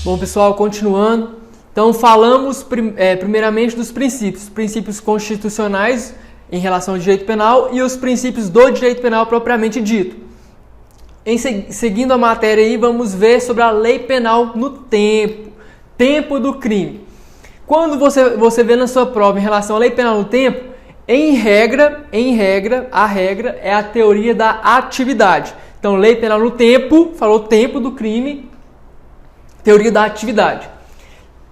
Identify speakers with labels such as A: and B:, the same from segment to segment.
A: Bom, pessoal, continuando. Então, falamos primeiramente dos princípios constitucionais em relação ao direito penal e os princípios do direito penal propriamente dito. Seguindo a matéria aí, vamos ver sobre a lei penal no tempo do crime. Quando você vê na sua prova em relação à lei penal no tempo, em regra, a regra é a teoria da atividade. Então, lei penal no tempo, falou tempo do crime, teoria da atividade.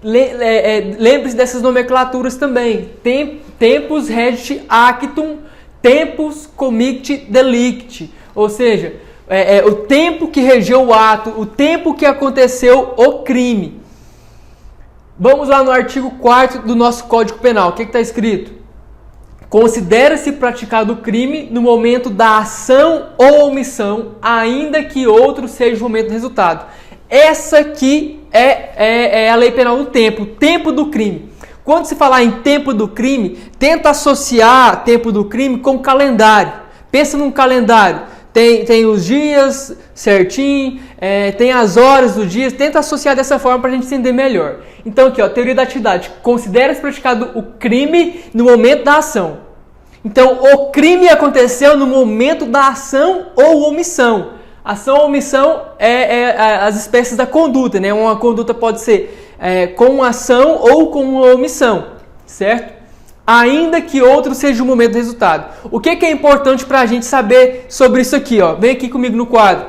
A: Lembre-se dessas nomenclaturas também. Tempus regit actum, tempus comitit delicti. Ou seja, o tempo que regeu o ato, o tempo que aconteceu o crime. Vamos lá no artigo 4º do nosso Código Penal. O que está escrito? Considera-se praticado o crime no momento da ação ou omissão, ainda que outro seja o momento do resultado. Essa aqui é a lei penal do tempo do crime. Quando se falar em tempo do crime, tenta associar tempo do crime com calendário. Pensa num calendário. Tem os dias certinho, tem as horas dos dias. Tenta associar dessa forma para a gente entender melhor. Então aqui, ó, teoria da atividade. Considera-se praticado o crime no momento da ação. Então, o crime aconteceu no momento da ação ou omissão. Ação ou omissão as espécies da conduta, né? Uma conduta pode ser com ação ou com uma omissão, certo? Ainda que outro seja o momento do resultado. O que é importante para a gente saber sobre isso aqui? Ó? Vem aqui comigo no quadro.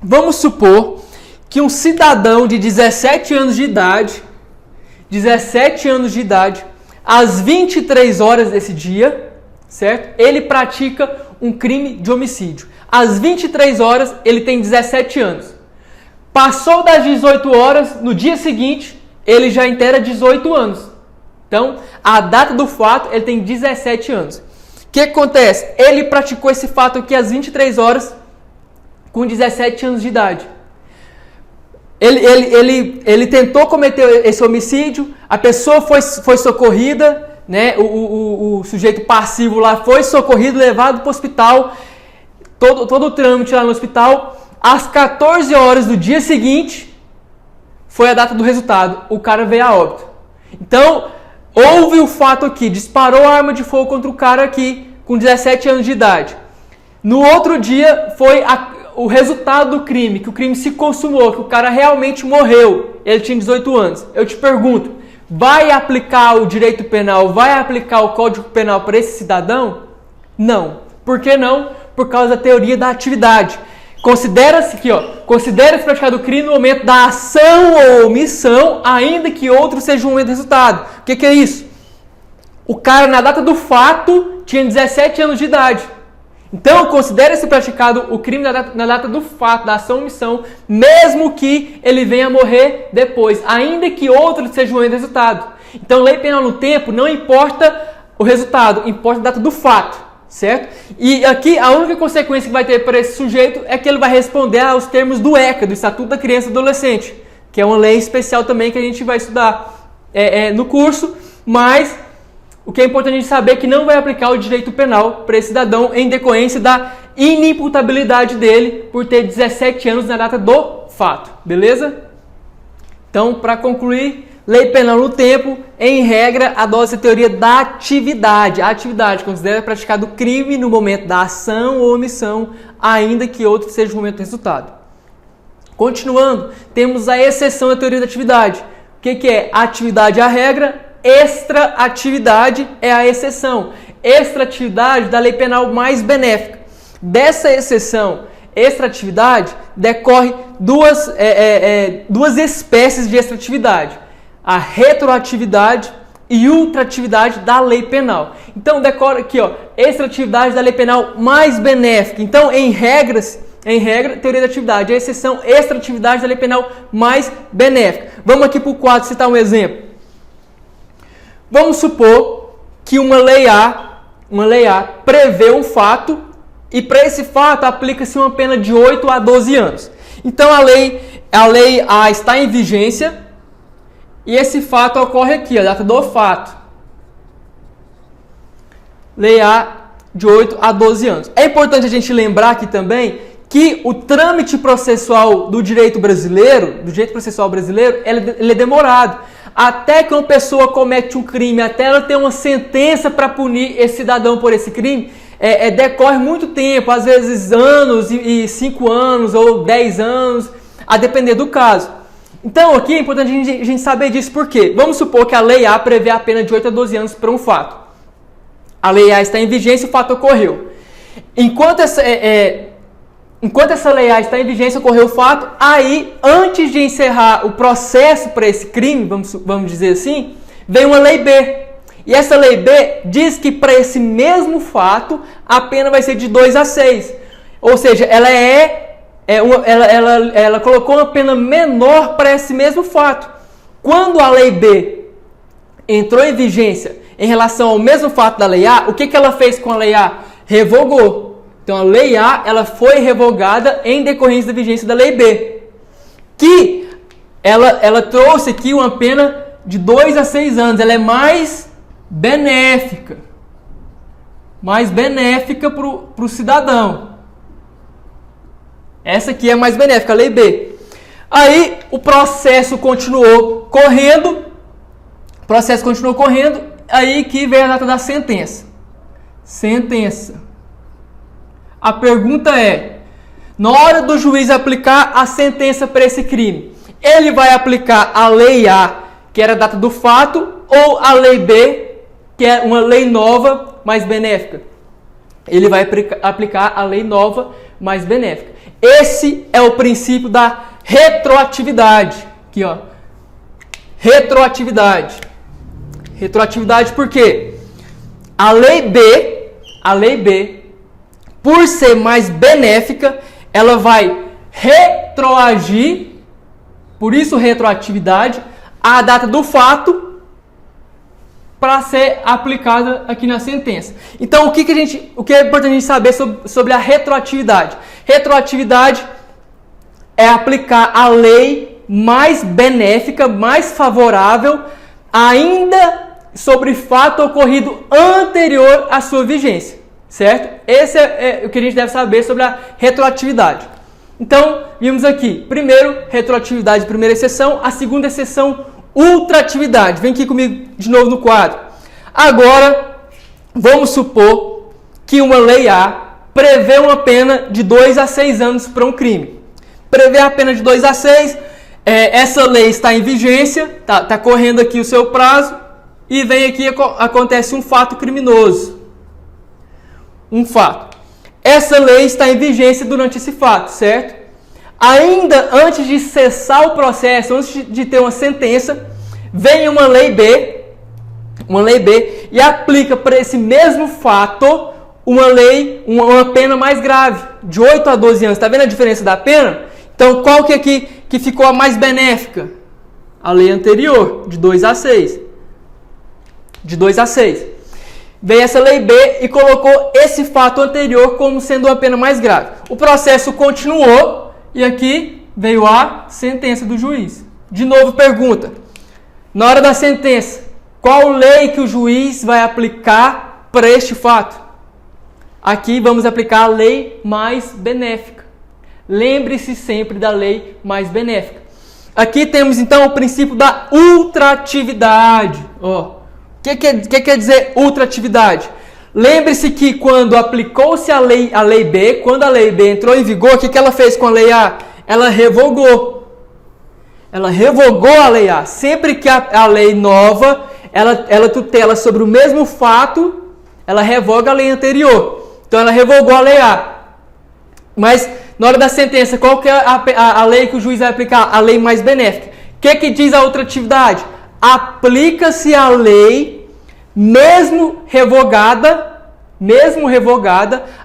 A: Vamos supor que um cidadão de 17 anos de idade, às 23 horas desse dia, certo? Ele pratica um crime de homicídio. Às 23 horas, ele tem 17 anos. Passou das 18 horas, no dia seguinte, ele já inteira 18 anos. Então, a data do fato, ele tem 17 anos. O que acontece? Ele praticou esse fato aqui às 23 horas, com 17 anos de idade. Ele tentou cometer esse homicídio, a pessoa foi socorrida, né? O sujeito passivo lá foi socorrido, levado para o hospital, todo o trâmite lá no hospital. Às 14 horas do dia seguinte, foi a data do resultado, o cara veio a óbito. Então, houve o fato aqui, disparou a arma de fogo contra o cara aqui, com 17 anos de idade. No outro dia, foi o resultado do crime, que o crime se consumou, que o cara realmente morreu, ele tinha 18 anos. Eu te pergunto, vai aplicar o direito penal, vai aplicar o Código Penal para esse cidadão? Não. Por que não? Por causa da teoria da atividade. Considera-se praticado o crime no momento da ação ou omissão, ainda que outro seja o momento do resultado. O que é isso? O cara, na data do fato, tinha 17 anos de idade. Então, considera-se praticado o crime na data do fato, da ação ou omissão, mesmo que ele venha a morrer depois, ainda que outro seja o momento do resultado. Então, lei penal no tempo, não importa o resultado, importa a data do fato, certo? E aqui, a única consequência que vai ter para esse sujeito é que ele vai responder aos termos do ECA, do Estatuto da Criança e do Adolescente, que é uma lei especial também que a gente vai estudar no curso, mas o que é importante a gente saber é que não vai aplicar o direito penal para esse cidadão em decorrência da inimputabilidade dele por ter 17 anos na data do fato, beleza? Então, para concluir, lei penal no tempo, em regra, adota a teoria da atividade. A atividade considera praticado o crime no momento da ação ou omissão, ainda que outro seja o momento do resultado. Continuando, temos a exceção da teoria da atividade. O que é? Atividade é a regra, extra-atividade é a exceção. Extra-atividade da lei penal mais benéfica. Dessa exceção, extra-atividade, decorre duas espécies de extra-atividade. A retroatividade e ultra-atividade da lei penal. Então, decora aqui, ó, extra-atividade da lei penal mais benéfica. Então, em regra, teoria da atividade, a exceção, extra-atividade da lei penal mais benéfica. Vamos aqui para o quadro citar um exemplo. Vamos supor que uma lei A prevê um fato e para esse fato aplica-se uma pena de 8 a 12 anos. Então a lei A está em vigência e esse fato ocorre aqui, a data do fato. Lei A de 8 a 12 anos. É importante a gente lembrar aqui também que o trâmite processual do direito brasileiro, do direito processual brasileiro, ele é demorado. Até que uma pessoa comete um crime, até ela ter uma sentença para punir esse cidadão por esse crime, decorre muito tempo, às vezes anos e 5 anos ou 10 anos, a depender do caso. Então aqui é importante a gente saber disso, por quê? Vamos supor que a Lei A prevê a pena de 8 a 12 anos para um fato. A Lei A está em vigência e o fato ocorreu. Enquanto essa Lei A está em vigência, ocorreu o fato, aí, antes de encerrar o processo para esse crime, vamos dizer assim, vem uma Lei B. E essa Lei B diz que para esse mesmo fato, a pena vai ser de 2 a 6. Ou seja, ela colocou uma pena menor para esse mesmo fato. Quando a Lei B entrou em vigência em relação ao mesmo fato da Lei A, o que ela fez com a Lei A? Revogou. Então a Lei A ela foi revogada em decorrência da vigência da Lei B. Que ela trouxe aqui uma pena de 2 a 6 anos. Ela é mais benéfica. Mais benéfica para o cidadão. Essa aqui é mais benéfica, a Lei B. Aí o processo continuou correndo. Aí que veio a data da sentença. A pergunta é, na hora do juiz aplicar a sentença para esse crime, ele vai aplicar a Lei A, que era a data do fato, ou a Lei B, que é uma lei nova, mais benéfica? Ele vai aplicar a lei nova, mais benéfica. Esse é o princípio da retroatividade. Aqui, ó. Retroatividade por quê? A Lei B, por ser mais benéfica, ela vai retroagir, por isso retroatividade, a data do fato para ser aplicada aqui na sentença. Então, o que é importante a gente saber sobre a retroatividade? Retroatividade é aplicar a lei mais benéfica, mais favorável, ainda sobre fato ocorrido anterior à sua vigência. Certo? Esse é o que a gente deve saber sobre a retroatividade. Então, vimos aqui, primeiro, retroatividade, primeira exceção. A segunda exceção, ultratividade. Vem aqui comigo de novo no quadro. Agora, vamos supor que uma Lei A prevê uma pena de 2 a 6 anos para um crime. Prevê a pena de 2 a 6, essa lei está em vigência, está correndo aqui o seu prazo, e vem aqui, acontece um fato criminoso. Essa lei está em vigência durante esse fato, certo? Ainda antes de cessar o processo, antes de ter uma sentença, vem uma Lei B e aplica para esse mesmo fato uma pena mais grave, de 8 a 12 anos. Está vendo a diferença da pena? Então, qual que aqui que ficou a mais benéfica? A lei anterior, de 2 a 6. Veio essa Lei B e colocou esse fato anterior como sendo uma pena mais grave. O processo continuou e aqui veio a sentença do juiz. De novo, pergunta. Na hora da sentença, qual lei que o juiz vai aplicar para este fato? Aqui vamos aplicar a lei mais benéfica. Lembre-se sempre da lei mais benéfica. Aqui temos então o princípio da ultratividade. O que quer dizer ultratividade? Lembre-se que quando aplicou-se a lei B, quando a Lei B entrou em vigor, o que ela fez com a Lei A? Ela revogou. Ela revogou a Lei A. Sempre que a lei nova, ela tutela sobre o mesmo fato, ela revoga a lei anterior. Então ela revogou a Lei A. Mas na hora da sentença, qual que é a lei que o juiz vai aplicar? A lei mais benéfica. O que diz a ultratividade? Aplica-se a lei, mesmo revogada,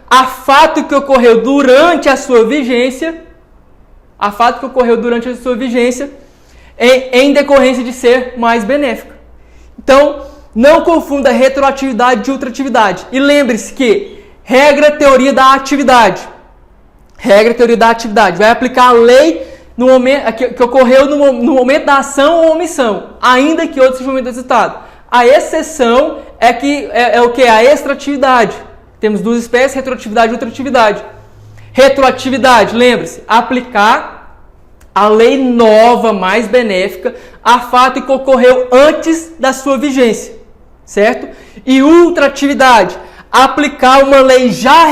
A: a fato que ocorreu durante a sua vigência, em decorrência de ser mais benéfica. Então, não confunda retroatividade de ultratividade. E lembre-se que regra teoria da atividade. Vai aplicar a lei no momento, que ocorreu no momento da ação ou omissão, ainda que outro seja o momento do resultado. A exceção é o que? A extratividade. Temos duas espécies, retroatividade e ultratividade. Retroatividade, lembre-se, aplicar a lei nova mais benéfica a fato que ocorreu antes da sua vigência, certo? E ultratividade, aplicar uma lei já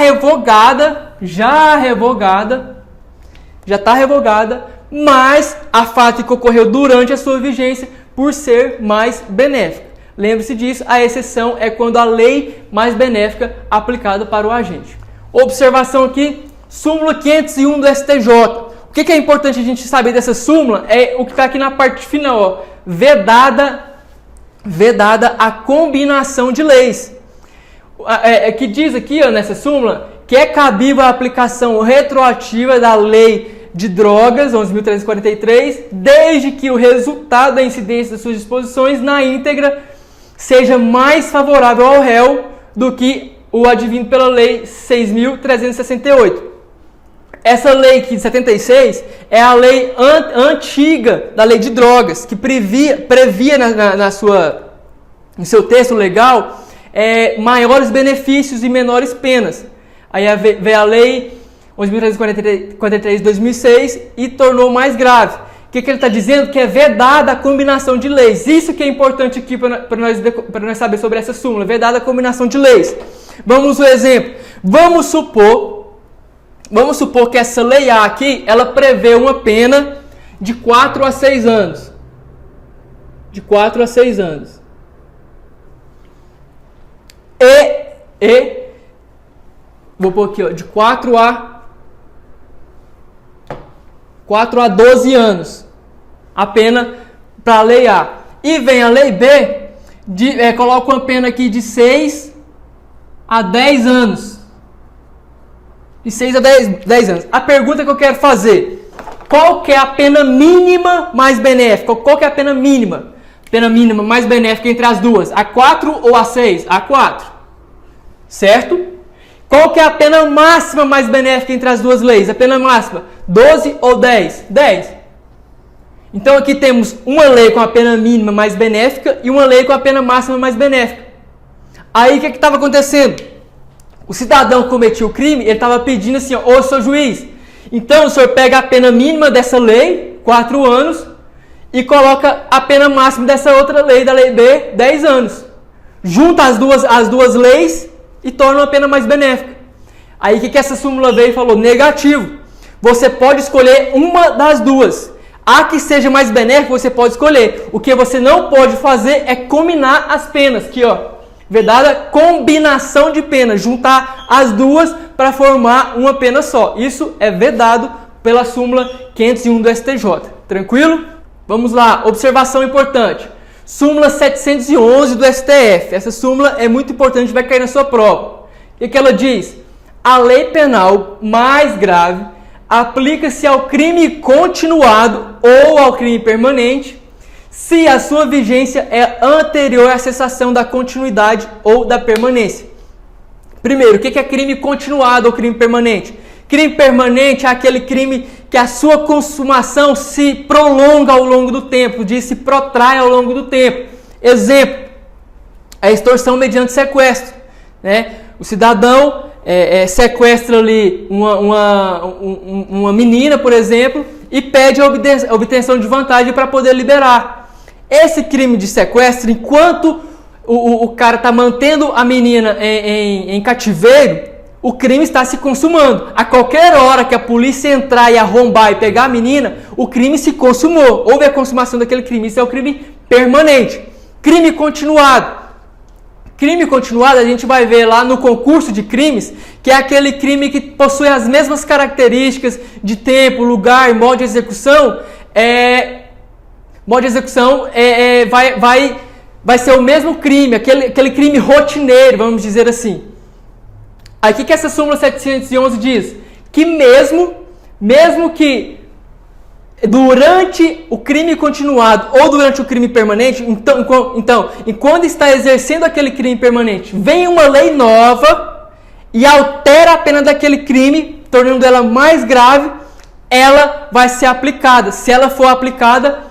A: está revogada, mas a fato que ocorreu durante a sua vigência por ser mais benéfica. Lembre-se disso, a exceção é quando a lei mais benéfica é aplicada para o agente. Observação aqui, súmula 501 do STJ. O que é importante a gente saber dessa súmula é o que está aqui na parte final, ó, vedada a combinação de leis. Que diz aqui, ó, nessa súmula que é cabível a aplicação retroativa da lei de drogas, 11.343, desde que o resultado da incidência das suas disposições na íntegra seja mais favorável ao réu do que o advindo pela lei 6.368. Essa lei aqui de 76 é a lei antiga da lei de drogas, que previa no seu texto legal maiores benefícios e menores penas. Aí veio a lei 11.343 de 2006 e tornou mais grave. O que ele está dizendo? Que é vedada a combinação de leis. Isso que é importante aqui para nós saber sobre essa súmula. Vedada a combinação de leis. Vamos ao exemplo. Vamos supor que essa lei A aqui, ela prevê uma pena de 4 a 6 anos. De 4 a 6 anos. Vou pôr aqui, ó, de 4 a 12 anos. A pena para a lei A. E vem a lei B, coloca uma pena aqui de 6 a 10 anos. De 6 a 10 anos. A pergunta que eu quero fazer: qual que é a pena mínima mais benéfica? Qual que é a pena mínima? Pena mínima mais benéfica entre as duas? A 4 ou a 6? A 4. Certo? Qual que é a pena máxima mais benéfica entre as duas leis? A pena máxima, 12 ou 10? 10. Então aqui temos uma lei com a pena mínima mais benéfica e uma lei com a pena máxima mais benéfica. Aí o que estava acontecendo? O cidadão que cometia o crime, ele estava pedindo assim, ô seu juiz, então o senhor pega a pena mínima dessa lei, 4 anos, e coloca a pena máxima dessa outra lei, da lei B, 10 anos. Junta as duas leis e torna uma pena mais benéfica. Aí o que essa súmula veio e falou? Negativo. Você pode escolher uma das duas. A que seja mais benéfica, você pode escolher. O que você não pode fazer é combinar as penas. Aqui, ó. Vedada combinação de penas. Juntar as duas para formar uma pena só. Isso é vedado pela súmula 501 do STJ. Tranquilo? Vamos lá. Observação importante. Súmula 711 do STF. Essa súmula é muito importante, vai cair na sua prova. O que ela diz? A lei penal mais grave aplica-se ao crime continuado ou ao crime permanente se a sua vigência é anterior à cessação da continuidade ou da permanência. Primeiro, o que é crime continuado ou crime permanente? Crime permanente é aquele crime que a sua consumação se prolonga ao longo do tempo, se protrai ao longo do tempo. Exemplo, a extorsão mediante sequestro. Né? O cidadão sequestra ali uma menina, por exemplo, e pede a obtenção de vantagem para poder liberar. Esse crime de sequestro, enquanto o cara está mantendo a menina em cativeiro, o crime está se consumando. A qualquer hora que a polícia entrar e arrombar e pegar a menina, o crime se consumou. Houve a consumação daquele crime. Isso é o crime permanente. Crime continuado. Crime continuado a gente vai ver lá no concurso de crimes, que é aquele crime que possui as mesmas características de tempo, lugar, modo de execução. Vai ser o mesmo crime, aquele crime rotineiro, vamos dizer assim. Aí o que essa súmula 711 diz? Que mesmo que durante o crime continuado ou durante o crime permanente, então, enquanto está exercendo aquele crime permanente, vem uma lei nova e altera a pena daquele crime, tornando ela mais grave, ela vai ser aplicada. Se ela for aplicada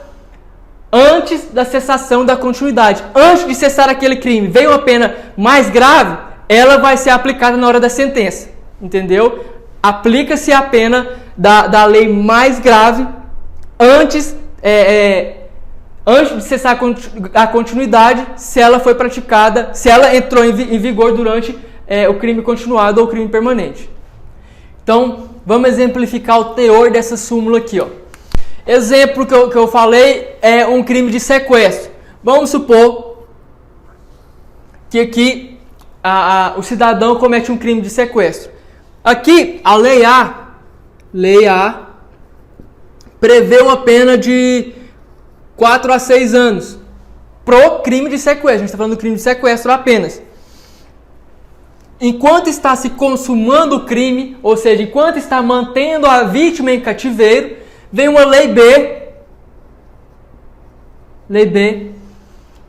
A: antes da cessação da continuidade, antes de cessar aquele crime, vem uma pena mais grave, ela vai ser aplicada na hora da sentença, entendeu? aplica-se a pena da lei mais grave antes de cessar a continuidade, se ela foi praticada, se ela entrou em vigor durante o crime continuado ou o crime permanente. Então, vamos exemplificar o teor dessa súmula aqui, ó. Exemplo que eu falei é um crime de sequestro. Vamos supor que aqui o cidadão comete um crime de sequestro. Aqui, a Lei A prevê uma pena de 4 a 6 anos pro crime de sequestro. A gente está falando do crime de sequestro apenas. Enquanto está se consumando o crime, ou seja, enquanto está mantendo a vítima em cativeiro, vem uma Lei B,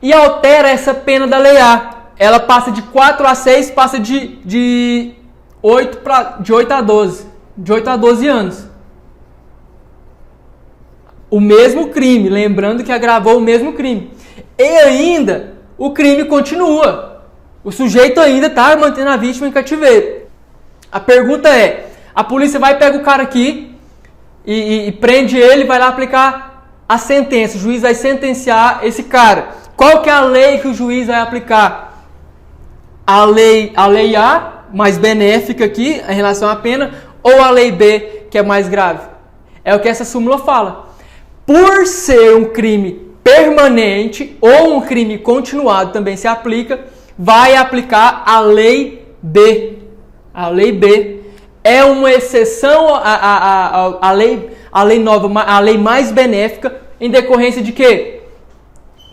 A: e altera essa pena da Lei A. Ela passa de 4 a 6, passa de 8 a 12. De 8 a 12 anos. O mesmo crime, lembrando que agravou o mesmo crime. E ainda, o crime continua. O sujeito ainda está mantendo a vítima em cativeiro. A pergunta é, a polícia vai pegar o cara aqui e prende ele, vai lá aplicar a sentença. O juiz vai sentenciar esse cara. Qual que é a lei que o juiz vai aplicar? A lei A, mais benéfica aqui, em relação à pena, ou a lei B, que é mais grave? É o que essa súmula fala. Por ser um crime permanente ou um crime continuado também se aplica, vai aplicar a lei B. A lei B é uma exceção à lei nova, a lei mais benéfica, em decorrência de quê?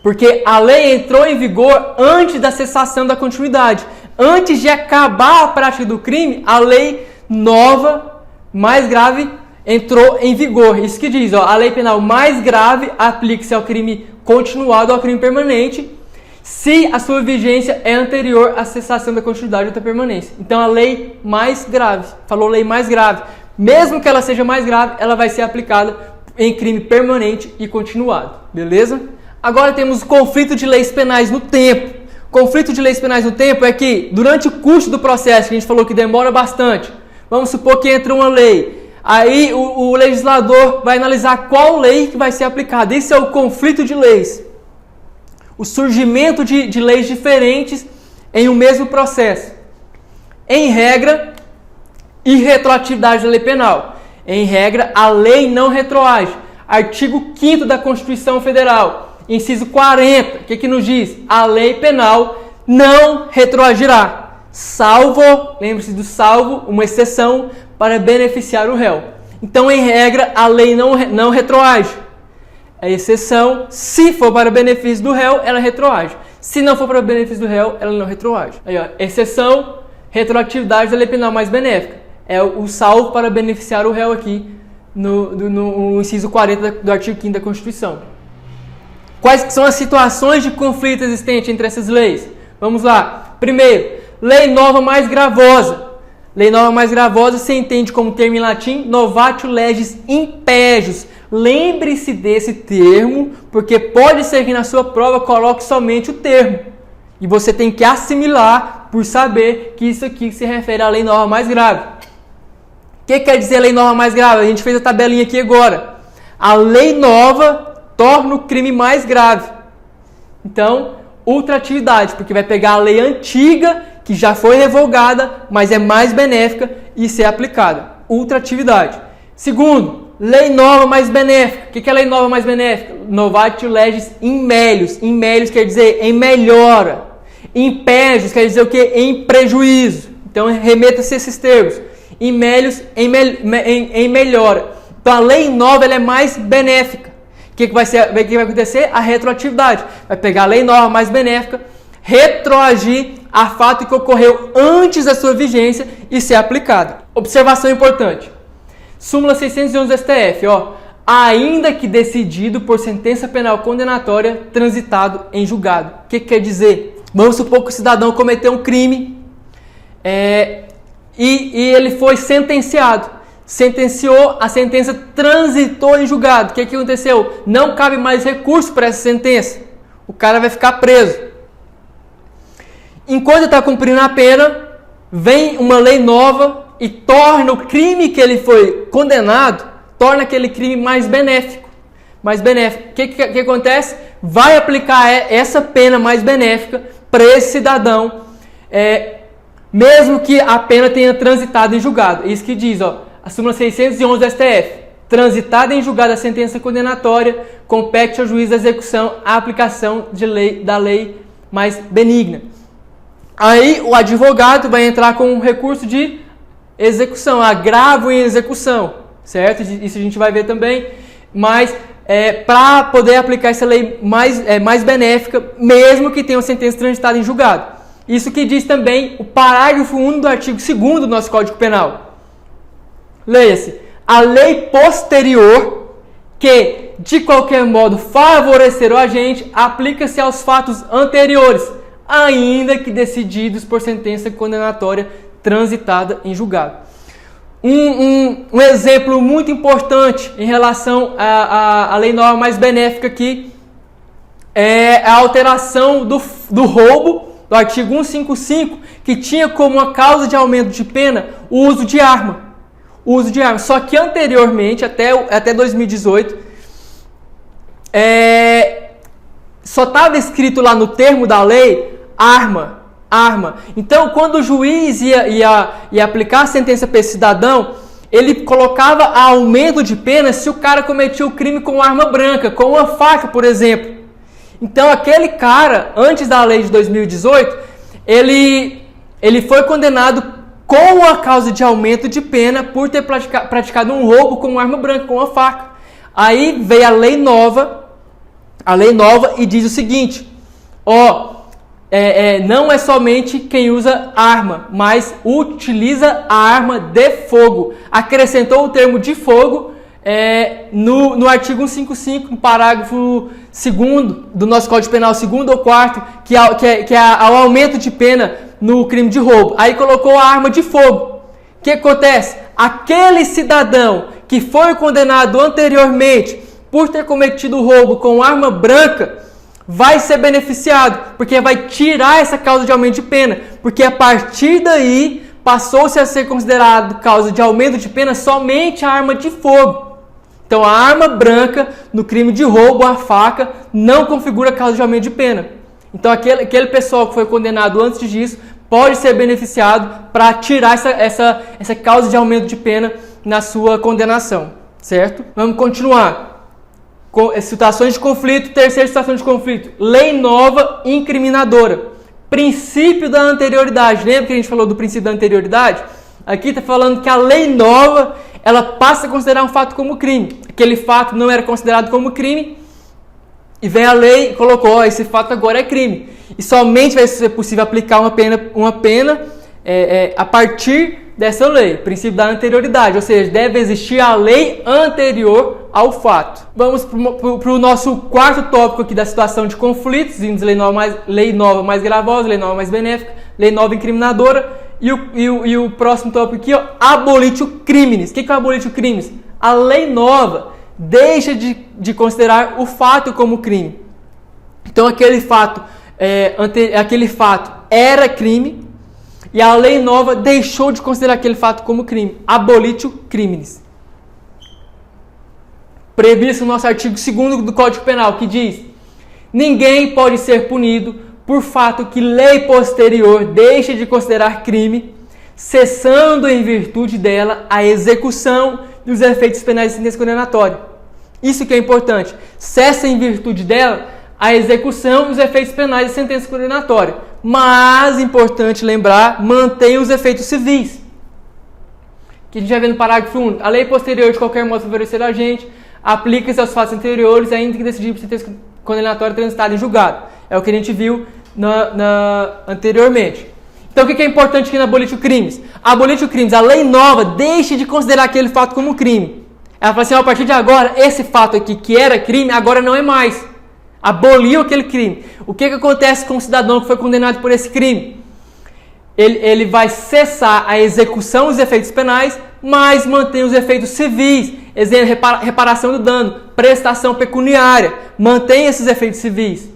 A: Porque a lei entrou em vigor antes da cessação da continuidade. Antes de acabar a prática do crime, a lei nova, mais grave, entrou em vigor. Isso que diz, ó, a lei penal mais grave aplica-se ao crime continuado ou ao crime permanente, se a sua vigência é anterior à cessação da continuidade ou da permanência. Então, a lei mais grave, falou lei mais grave, mesmo que ela seja mais grave, ela vai ser aplicada em crime permanente e continuado, beleza? Agora temos o conflito de leis penais no tempo. Conflito de leis penais no tempo é que, durante o curso do processo, que a gente falou que demora bastante, vamos supor que entra uma lei, aí o legislador vai analisar qual lei que vai ser aplicada. Esse é o conflito de leis. O surgimento de leis diferentes em um mesmo processo. Em regra, irretroatividade da lei penal. Em regra, a lei não retroage. Artigo 5º da Constituição Federal, inciso 40, o que nos diz? A lei penal não retroagirá, salvo, lembre-se do salvo, uma exceção para beneficiar o réu. Então, em regra, a lei não retroage. A exceção, se for para benefício do réu, ela retroage. Se não for para benefício do réu, ela não retroage. Aí, ó, exceção, retroatividade da lei penal mais benéfica. É o salvo para beneficiar o réu aqui no inciso 40 do artigo 5º da Constituição. Quais são as situações de conflito existente entre essas leis? Vamos lá. Primeiro, lei nova mais gravosa. Lei nova mais gravosa se entende como termo em latim novatio legis impégios. Lembre-se desse termo, porque pode ser que na sua prova coloque somente o termo. E você tem que assimilar por saber que isso aqui se refere à lei nova mais grave. O que quer dizer lei nova mais grave? A gente fez a tabelinha aqui agora. A lei nova torna o crime mais grave. Então, ultratividade, porque vai pegar a lei antiga, que já foi revogada, mas é mais benéfica e ser aplicada. Ultratividade. Segundo, lei nova mais benéfica. O que é lei nova mais benéfica? Novatio legis in melius. In melius quer dizer em melhora. Impégios quer dizer o que? Em prejuízo. Então, remeta-se a esses termos. In melius, em melhora. Então, a lei nova ela é mais benéfica. O que vai acontecer? A retroatividade. Vai pegar a lei nova mais benéfica, retroagir a fato que ocorreu antes da sua vigência e ser aplicada. Observação importante. Súmula 611 do STF, ó. Ainda que decidido por sentença penal condenatória transitado em julgado. O que quer dizer? Vamos supor que o cidadão cometeu um crime e ele foi sentenciado. Sentenciou, a sentença transitou em julgado. O que aconteceu? Não cabe mais recurso para essa sentença. O cara vai ficar preso. Enquanto está cumprindo a pena, vem uma lei nova e torna o crime que ele foi condenado, torna aquele crime mais benéfico. Mais benéfico. O que acontece? Vai aplicar essa pena mais benéfica para esse cidadão, mesmo que a pena tenha transitado em julgado. Isso que diz, a súmula 611 do STF. Transitada em julgado a sentença condenatória, compete ao juiz da execução a aplicação da lei mais benigna. Aí o advogado vai entrar com um recurso de execução, agravo em execução, certo? Isso a gente vai ver também, mas para poder aplicar essa lei mais benéfica, mesmo que tenha uma sentença transitada em julgado. Isso que diz também o parágrafo 1 do artigo 2º do nosso Código Penal. Leia-se. A lei posterior, que de qualquer modo favorecer o agente, aplica-se aos fatos anteriores, ainda que decididos por sentença condenatória transitada em julgado. Um exemplo muito importante em relação à lei nova mais benéfica aqui é a alteração do roubo, do artigo 155, que tinha como uma causa de aumento de pena o uso de arma. Só que anteriormente, até 2018, só estava escrito lá no termo da lei arma. Então, quando o juiz ia aplicar a sentença para esse cidadão, ele colocava aumento de pena se o cara cometia o crime com arma branca, com uma faca, por exemplo. Então, aquele cara, antes da lei de 2018, ele foi condenado com a causa de aumento de pena por ter praticado um roubo com uma arma branca, com uma faca. Aí veio a lei nova e diz o seguinte, não é somente quem usa arma, mas utiliza a arma de fogo. Acrescentou o termo de fogo no artigo 155, no parágrafo 2º do nosso Código Penal, 2º ou 4º, que é o aumento de pena no crime de roubo. Aí colocou a arma de fogo. O que acontece? Aquele cidadão que foi condenado anteriormente por ter cometido o roubo com arma branca vai ser beneficiado, porque vai tirar essa causa de aumento de pena, porque a partir daí passou-se a ser considerado causa de aumento de pena somente a arma de fogo. Então a arma branca no crime de roubo, a faca, não configura causa de aumento de pena. Então aquele pessoal que foi condenado antes disso pode ser beneficiado para tirar essa causa de aumento de pena na sua condenação, certo? Vamos continuar. Situações de conflito, terceira situação de conflito. Lei nova incriminadora. Princípio da anterioridade. Lembra que a gente falou do princípio da anterioridade? Aqui está falando que a lei nova, ela passa a considerar um fato como crime. Aquele fato não era considerado como crime, e vem a lei e colocou, esse fato agora é crime. E somente vai ser possível aplicar uma pena a partir dessa lei, princípio da anterioridade, ou seja, deve existir a lei anterior ao fato. Vamos para o nosso quarto tópico aqui da situação de conflitos, lei nova mais gravosa, lei nova mais benéfica, lei nova incriminadora, e o próximo tópico aqui, abolitio criminis. O que é abolitio criminis? A lei nova deixa de considerar o fato como crime. Então aquele fato era crime e a lei nova deixou de considerar aquele fato como crime. Abolitio criminis. Previsto no nosso artigo 2º do Código Penal, que diz: ninguém pode ser punido por fato que lei posterior deixe de considerar crime, cessando em virtude dela a execução dos efeitos penais de sentença condenatória. Isso que é importante. Cessa em virtude dela a execução dos efeitos penais de sentença condenatória. Mas, importante lembrar, mantém os efeitos civis. Que a gente já vê no parágrafo 1. A lei posterior, de qualquer modo, favorecer a gente, aplica-se aos fatos anteriores, ainda que decidido por sentença condenatória transitada em julgado. É o que a gente viu anteriormente. Então, o que é importante aqui na abolitio crimes? Abolitio crimes, a lei nova deixa de considerar aquele fato como crime. Ela fala assim, a partir de agora, esse fato aqui que era crime, agora não é mais. Aboliu aquele crime. O que acontece com o cidadão que foi condenado por esse crime? Ele vai cessar a execução dos efeitos penais, mas mantém os efeitos civis, exemplo, reparação do dano, prestação pecuniária, mantém esses efeitos civis.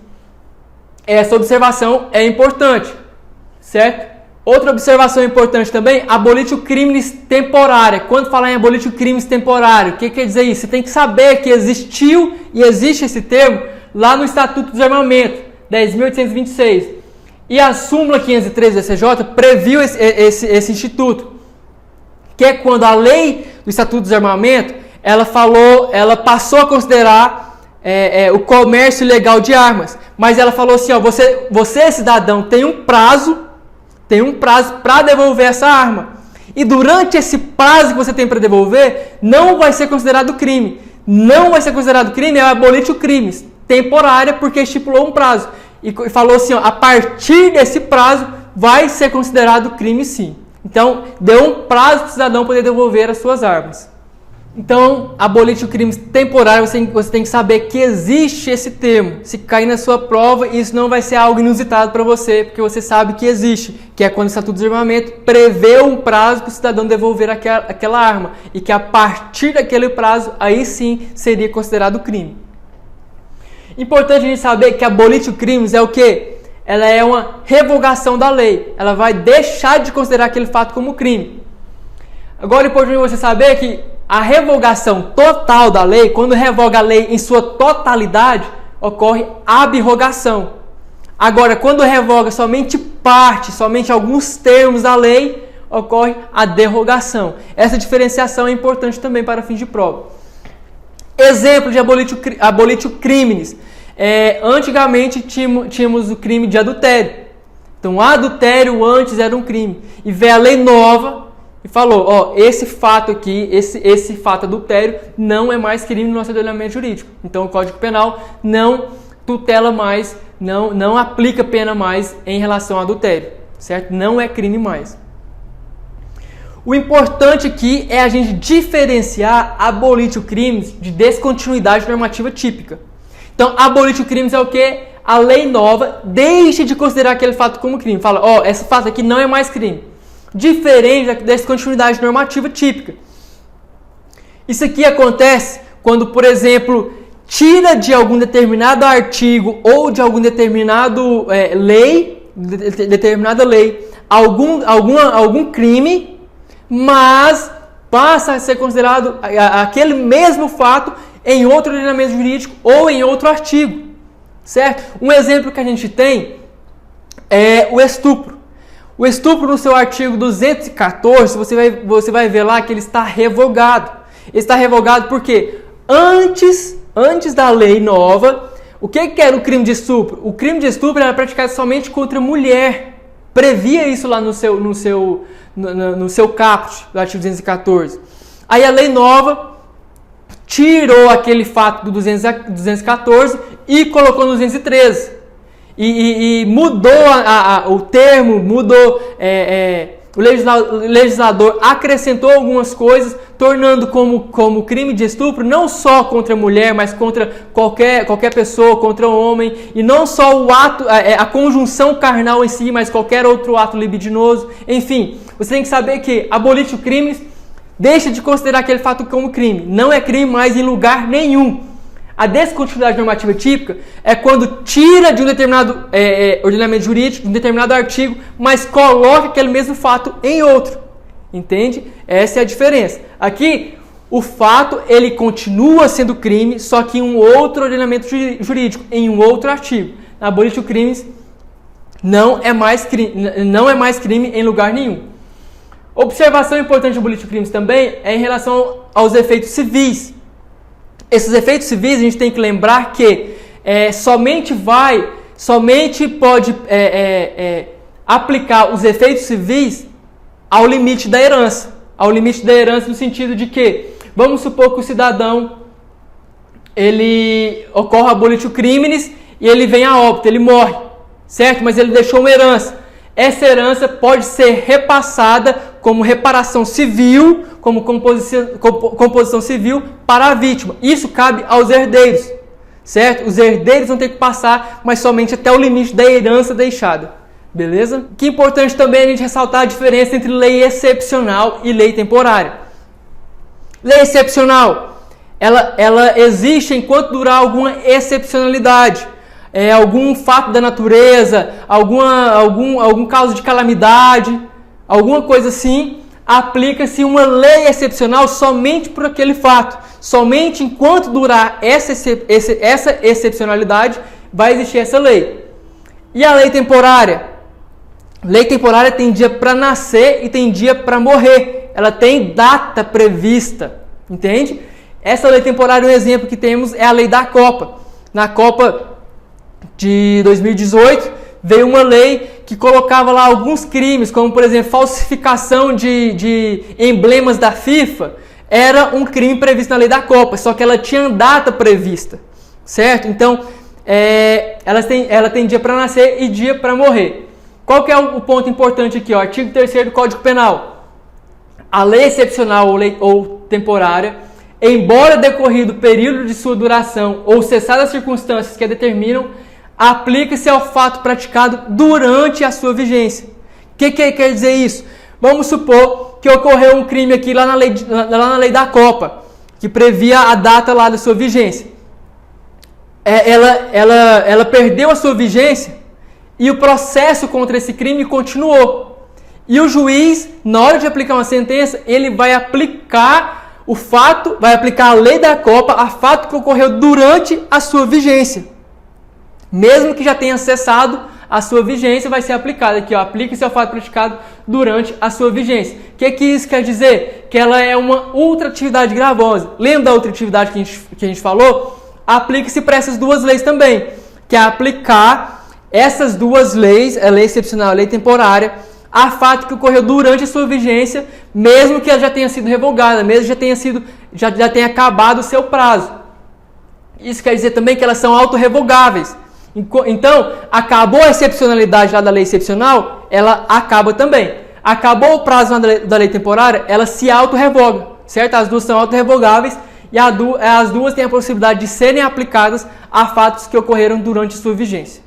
A: Essa observação é importante, certo? Outra observação importante também, abolitio criminis temporária. Quando falar em abolitio criminis temporário, o que quer dizer isso? Você tem que saber que existiu e existe esse termo lá no Estatuto do Armamento, 10.826. E a súmula 513 do STJ previu esse instituto, que é quando a lei do Estatuto do Desarmamento, ela passou a considerar o comércio ilegal de armas. Mas ela falou assim, ó, você cidadão, tem um prazo para devolver essa arma. E durante esse prazo que você tem para devolver, não vai ser considerado crime. Não vai ser considerado crime, é abolitio crimes, temporária, porque estipulou um prazo. E falou assim, ó, a partir desse prazo vai ser considerado crime sim. Então, deu um prazo para o cidadão poder devolver as suas armas. Então, abolitio crimes temporário, você tem que saber que existe esse termo. Se cair na sua prova, isso não vai ser algo inusitado para você, porque você sabe que existe, que é quando o Estatuto do Desarmamento prevê um prazo para o cidadão devolver aquela arma, e que a partir daquele prazo, aí sim seria considerado crime. Importante a gente saber que abolitio crimes é o quê? Ela é uma revogação da lei. Ela vai deixar de considerar aquele fato como crime. Agora é importante você saber que a revogação total da lei, quando revoga a lei em sua totalidade, ocorre abrogação. Agora, quando revoga somente parte, somente alguns termos da lei, ocorre a derrogação. Essa diferenciação é importante também para fins de prova. Exemplo de abolitio criminis. Antigamente tínhamos o crime de adultério. Então, adultério antes era um crime. E veio a lei nova e falou, ó, esse fato aqui, esse fato adultério não é mais crime no nosso ordenamento jurídico. Então o Código Penal não tutela mais, não aplica pena mais em relação ao adultério, certo? Não é crime mais. O importante aqui é a gente diferenciar abolitio crimes de descontinuidade normativa típica. Então, abolitio crimes é o quê? A lei nova deixa de considerar aquele fato como crime. Fala, ó, esse fato aqui não é mais crime. Diferente da descontinuidade normativa típica. Isso aqui acontece quando, por exemplo, tira de algum determinado artigo ou de algum determinado determinada lei algum crime, mas passa a ser considerado aquele mesmo fato em outro ordenamento jurídico ou em outro artigo, certo? Um exemplo que a gente tem é o estupro. O estupro, no seu artigo 214, você vai ver lá que ele está revogado. Ele está revogado porque antes da lei nova, o que era o crime de estupro? O crime de estupro era praticado somente contra mulher. Previa isso lá no seu caput, do artigo 214. Aí a lei nova tirou aquele fato do 214 e colocou no 213. E mudou o termo, mudou, o legislador acrescentou algumas coisas, tornando como crime de estupro não só contra a mulher, mas contra qualquer pessoa, contra o homem, e não só o ato, a conjunção carnal em si, mas qualquer outro ato libidinoso. Enfim, você tem que saber que abolitio crimes deixa de considerar aquele fato como crime. Não é crime mais em lugar nenhum. A descontinuidade normativa típica é quando tira de um determinado ordenamento jurídico, de um determinado artigo, mas coloca aquele mesmo fato em outro. Entende? Essa é a diferença. Aqui, o fato ele continua sendo crime, só que em um outro ordenamento jurídico, em um outro artigo. Na abolitio crimes não é mais crime em lugar nenhum. Observação importante do abolitio crimes também é em relação aos efeitos civis. Esses efeitos civis a gente tem que lembrar que somente pode aplicar os efeitos civis ao limite da herança. Ao limite da herança no sentido de que, vamos supor que o cidadão, ele ocorre abolitio criminis e ele vem a óbito, ele morre, certo? Mas ele deixou uma herança. Essa herança pode ser repassada como reparação civil, como composição civil para a vítima. Isso cabe aos herdeiros, certo? Os herdeiros vão ter que passar, mas somente até o limite da herança deixada. Beleza? Que é importante também a gente ressaltar a diferença entre lei excepcional e lei temporária. Lei excepcional, ela existe enquanto durar alguma excepcionalidade. algum fato da natureza, algum caso de calamidade, alguma coisa assim, aplica-se uma lei excepcional somente por aquele fato. Somente enquanto durar essa excepcionalidade, vai existir essa lei. E a lei temporária? Lei temporária tem dia para nascer e tem dia para morrer. Ela tem data prevista, entende? Essa lei temporária, um exemplo que temos é a lei da Copa. Na Copa de 2018, veio uma lei que colocava lá alguns crimes, como por exemplo, falsificação de emblemas da FIFA, era um crime previsto na lei da Copa, só que ela tinha data prevista, certo? Então, ela tem dia para nascer e dia para morrer. Qual que é o ponto importante aqui? Artigo 3º do Código Penal. A lei excepcional ou temporária, embora decorrido o período de sua duração ou cessadas as circunstâncias que a determinam, aplica-se ao fato praticado durante a sua vigência. O que quer dizer isso? Vamos supor que ocorreu um crime aqui lá na lei da Copa, que previa a data lá da sua vigência. Ela perdeu a sua vigência e o processo contra esse crime continuou. E o juiz, na hora de aplicar uma sentença, ele vai aplicar o fato, vai aplicar a lei da Copa a fato que ocorreu durante a sua vigência. Mesmo que já tenha cessado a sua vigência, vai ser aplicada aqui, aplica-se ao fato praticado durante a sua vigência. O que isso quer dizer? Que ela é uma outra atividade gravosa. Lembra da outra atividade que a gente falou? Aplica-se para essas duas leis também, que é aplicar essas duas leis, a lei excepcional e a lei temporária, a fato que ocorreu durante a sua vigência, mesmo que ela já tenha sido revogada, mesmo que já tenha acabado o seu prazo. Isso quer dizer também que elas são autorrevogáveis. Então, acabou a excepcionalidade lá da lei excepcional, ela acaba também. Acabou o prazo da lei temporária, ela se autorrevoga, certo? As duas são autorrevogáveis e as duas têm a possibilidade de serem aplicadas a fatos que ocorreram durante sua vigência.